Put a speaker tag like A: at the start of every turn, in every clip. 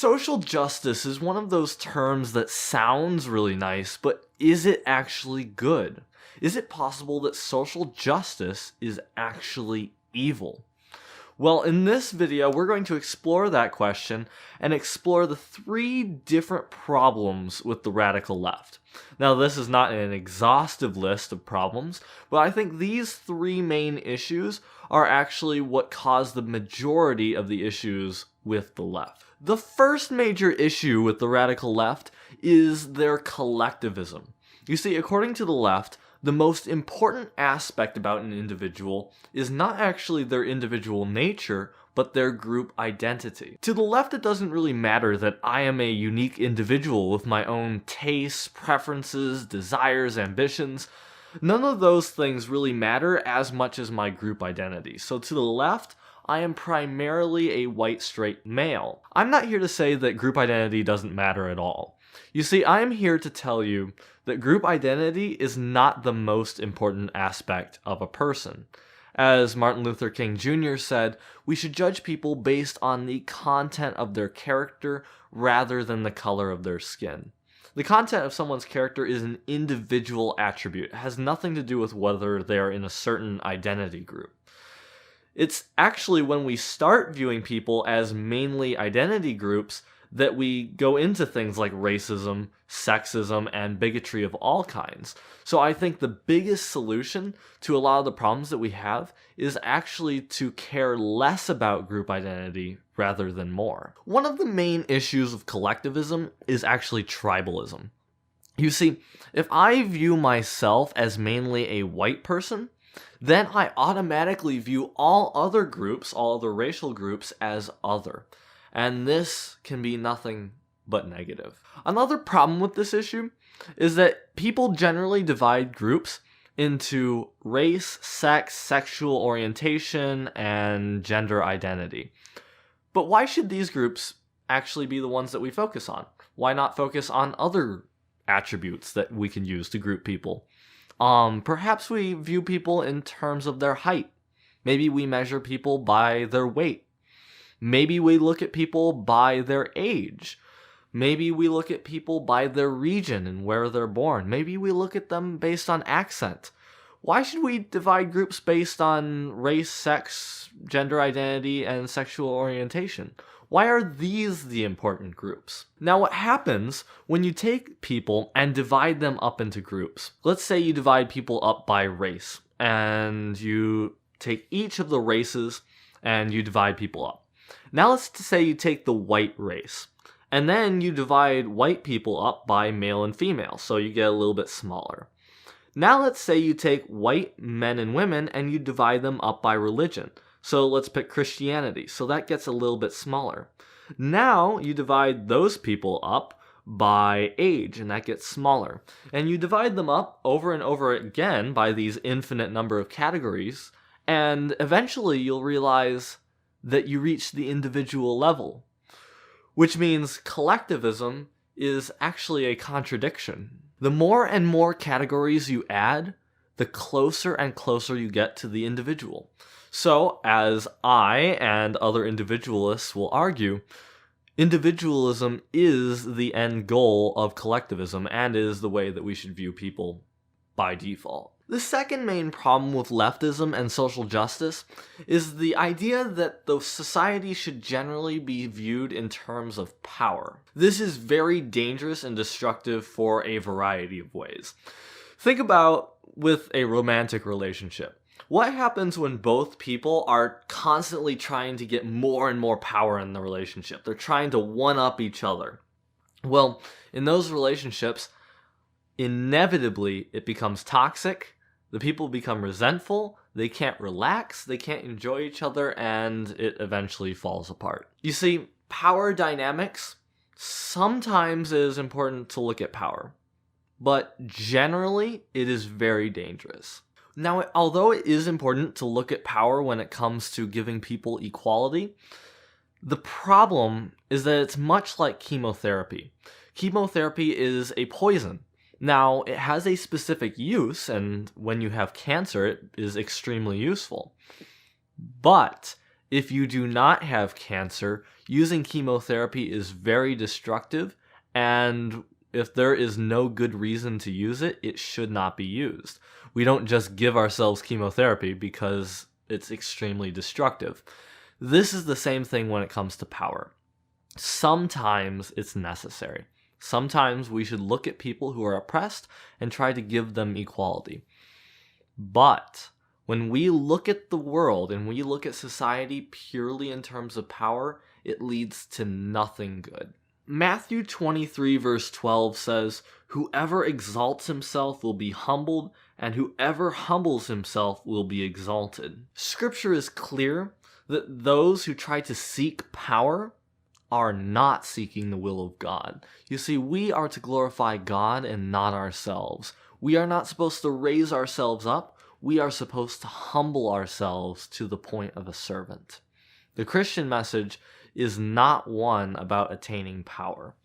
A: Social justice is one of those terms that sounds really nice, but is it actually good? Is it possible that social justice is actually evil? Well, in this video, we're going to explore that question and explore the 3 different problems with the radical left. Now, this is not an exhaustive list of problems, but I think these 3 main issues are actually what cause the majority of the issues with the left. The first major issue with the radical left is their collectivism. You see, according to the left, the most important aspect about an individual is not actually their individual nature, but their group identity. To the left, it doesn't really matter that I am a unique individual with my own tastes, preferences, desires, ambitions. None of those things really matter as much as my group identity. So to the left, I am primarily a white straight male. I'm not here to say that group identity doesn't matter at all. You see, I am here to tell you that group identity is not the most important aspect of a person. As Martin Luther King Jr. said, we should judge people based on the content of their character rather than the color of their skin. The content of someone's character is an individual attribute. It has nothing to do with whether they are in a certain identity group. It's actually when we start viewing people as mainly identity groups that we go into things like racism, sexism, and bigotry of all kinds. So I think the biggest solution to a lot of the problems that we have is actually to care less about group identity rather than more. One of the main issues of collectivism is actually tribalism. You see, if I view myself as mainly a white person, then I automatically view all other groups, all other racial groups, as other. And this can be nothing but negative. Another problem with this issue is that people generally divide groups into race, sex, sexual orientation, and gender identity. But why should these groups actually be the ones that we focus on? Why not focus on other attributes that we can use to group people? Perhaps we view people in terms of their height. Maybe we measure people by their weight. Maybe we look at people by their age. Maybe we look at people by their region and where they're born. Maybe we look at them based on accent. Why should we divide groups based on race, sex, gender identity, and sexual orientation? Why are these the important groups? Now, what happens when you take people and divide them up into groups? Let's say you divide people up by race, and you take each of the races and you divide people up. Now let's say you take the white race, and then you divide white people up by male and female, so you get a little bit smaller. Now let's say you take white men and women and you divide them up by religion. So let's pick Christianity, so that gets a little bit smaller. Now you divide those people up by age, and that gets smaller. And you divide them up over and over again by these infinite number of categories, and eventually you'll realize that you reach the individual level, which means collectivism is actually a contradiction. The more and more categories you add, the closer and closer you get to the individual. So, as I and other individualists will argue, individualism is the end goal of collectivism and is the way that we should view people by default. The second main problem with leftism and social justice is the idea that the society should generally be viewed in terms of power. This is very dangerous and destructive for a variety of ways. Think about with a romantic relationship. What happens when both people are constantly trying to get more and more power in the relationship? They're trying to one-up each other. Well, in those relationships, inevitably it becomes toxic, the people become resentful, they can't relax, they can't enjoy each other, and it eventually falls apart. You see, power dynamics, sometimes it is important to look at power, but generally it is very dangerous. Now, although it is important to look at power when it comes to giving people equality, the problem is that it's much like chemotherapy. Chemotherapy is a poison. Now, it has a specific use, and when you have cancer, it is extremely useful. But If you do not have cancer, using chemotherapy is very destructive, and if there is no good reason to use it, it should not be used. We don't just give ourselves chemotherapy because it's extremely destructive. This is the same thing when it comes to power. Sometimes it's necessary. Sometimes we should look at people who are oppressed and try to give them equality. But when we look at the world and we look at society purely in terms of power, it leads to nothing good. Matthew 23 verse 12 says, "Whoever exalts himself will be humbled, and whoever humbles himself will be exalted." Scripture is clear that those who try to seek power are not seeking the will of God. You see, we are to glorify God and not ourselves. We are not supposed to raise ourselves up. We are supposed to humble ourselves to the point of a servant. The Christian message is not one about attaining power.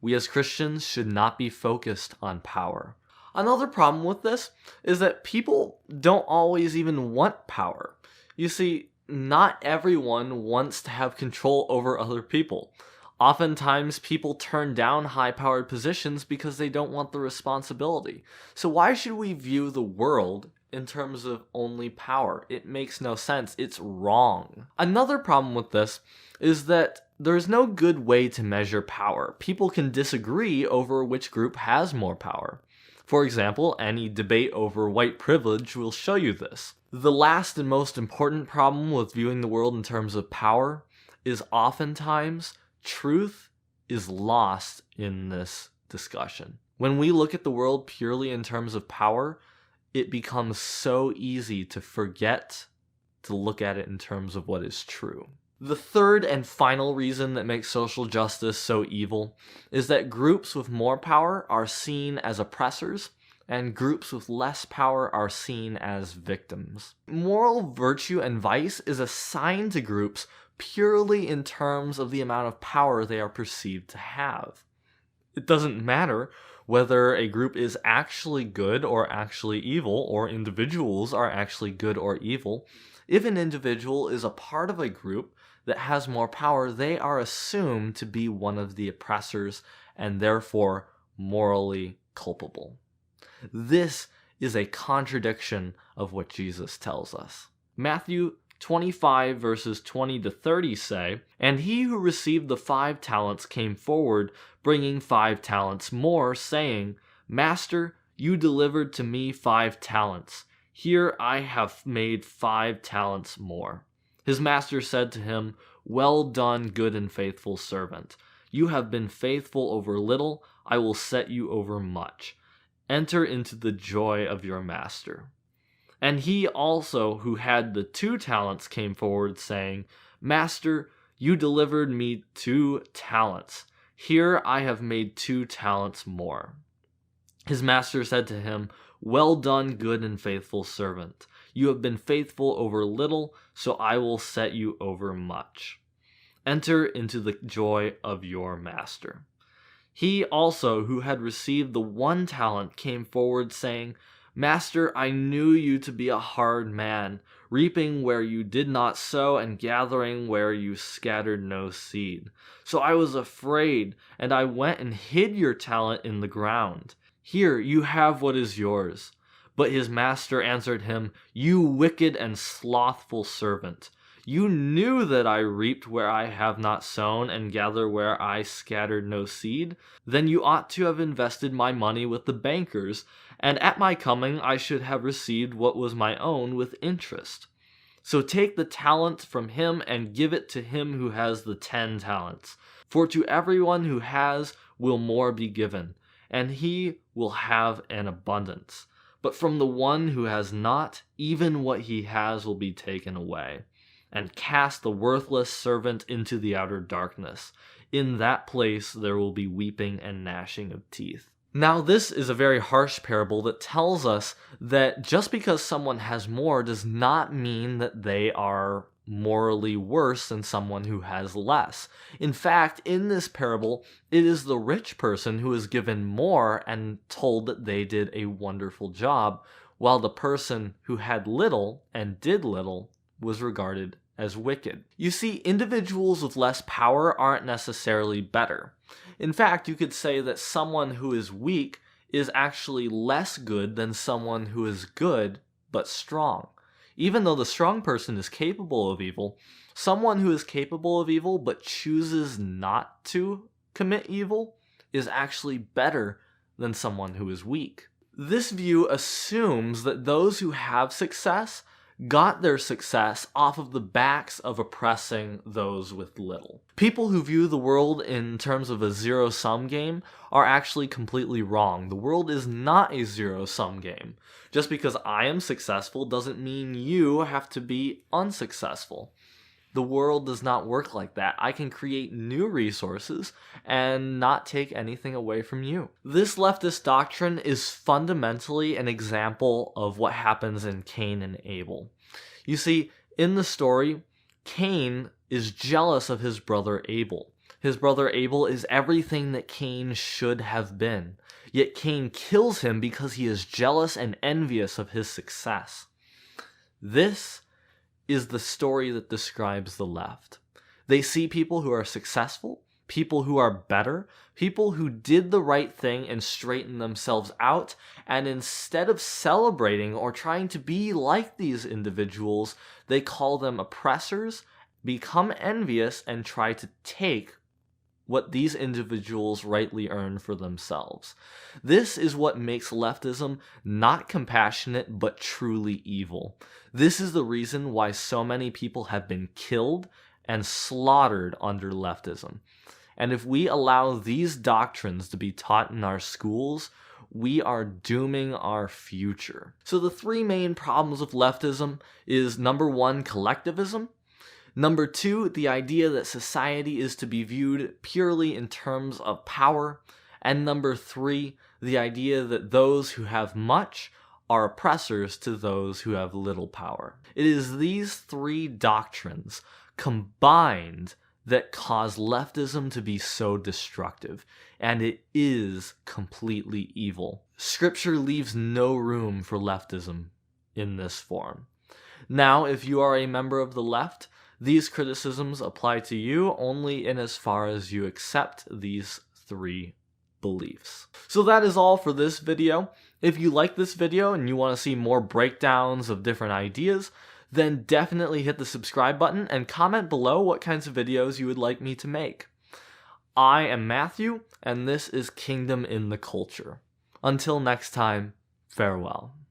A: We as Christians should not be focused on power. Another problem with this is that people don't always even want power. You see, not everyone wants to have control over other people. Oftentimes, people turn down high-powered positions because they don't want the responsibility. So why should we view the world in terms of only power? It makes no sense. It's wrong. Another problem with this is that there's no good way to measure power. People can disagree over which group has more power. For example, any debate over white privilege will show you this. The last and most important problem with viewing the world in terms of power is oftentimes truth is lost in this discussion. When we look at the world purely in terms of power, it becomes so easy to forget to look at it in terms of what is true. The third and final reason that makes social justice so evil is that groups with more power are seen as oppressors, and groups with less power are seen as victims. Moral virtue and vice is assigned to groups purely in terms of the amount of power they are perceived to have. It doesn't matter whether a group is actually good or actually evil, or individuals are actually good or evil. If an individual is a part of a group that has more power, they are assumed to be one of the oppressors and therefore morally culpable. This is a contradiction of what Jesus tells us. Matthew 25 verses 20 to 30 say, "And he who received the 5 talents came forward, bringing 5 talents more, saying, 'Master, you delivered to me 5 talents. Here I have made 5 talents more.' His master said to him, 'Well done, good and faithful servant. You have been faithful over little, I will set you over much. Enter into the joy of your master.' And he also who had the 2 talents came forward, saying, 'Master, you delivered me 2 talents. Here I have made 2 talents more.' His master said to him, 'Well done, good and faithful servant. You have been faithful over little, so I will set you over much. Enter into the joy of your master.' He also who had received the 1 talent came forward, saying, 'Master, I knew you to be a hard man, reaping where you did not sow and gathering where you scattered no seed. So I was afraid, and I went and hid your talent in the ground. Here, you have what is yours.' But his master answered him, 'You wicked and slothful servant. You knew that I reaped where I have not sown and gathered where I scattered no seed. Then you ought to have invested my money with the bankers, and at my coming I should have received what was my own with interest. So take the talent from him and give it to him who has the 10 talents. For to everyone who has will more be given, and he will have an abundance. But from the one who has not, even what he has will be taken away. And cast the worthless servant into the outer darkness. In that place there will be weeping and gnashing of teeth." Now this is a very harsh parable that tells us that just because someone has more does not mean that they are morally worse than someone who has less. In fact, in this parable, it is the rich person who is given more and told that they did a wonderful job, while the person who had little and did little was regarded as wicked. You see, individuals with less power aren't necessarily better. In fact, you could say that someone who is weak is actually less good than someone who is good but strong. Even though the strong person is capable of evil, someone who is capable of evil but chooses not to commit evil is actually better than someone who is weak. This view assumes that those who have success got their success off of the backs of oppressing those with little. People who view the world in terms of a zero-sum game are actually completely wrong. The world is not a zero-sum game. Just because I am successful doesn't mean you have to be unsuccessful. The world does not work like that. I can create new resources and not take anything away from you. This leftist doctrine is fundamentally an example of what happens in Cain and Abel. You see, in the story, Cain is jealous of his brother Abel. His brother Abel is everything that Cain should have been. Yet Cain kills him because he is jealous and envious of his success. This is the story that describes the left. They see people who are successful, people who are better, people who did the right thing and straightened themselves out, and instead of celebrating or trying to be like these individuals, they call them oppressors, become envious, and try to take what these individuals rightly earn for themselves. This is what makes leftism not compassionate but truly evil. This is the reason why so many people have been killed and slaughtered under leftism. And if we allow these doctrines to be taught in our schools, we are dooming our future. So the three main problems of leftism is number one, collectivism. Number two, the idea that society is to be viewed purely in terms of power. And number three, the idea that those who have much are oppressors to those who have little power. It is these three doctrines combined that cause leftism to be so destructive, and it is completely evil. Scripture leaves no room for leftism in this form. Now, if you are a member of the left, these criticisms apply to you only in as far as you accept these three beliefs. So that is all for this video. If you like this video and you want to see more breakdowns of different ideas, then definitely hit the subscribe button and comment below what kinds of videos you would like me to make. I am Matthew, and this is Kingdom in the Culture. Until next time, farewell.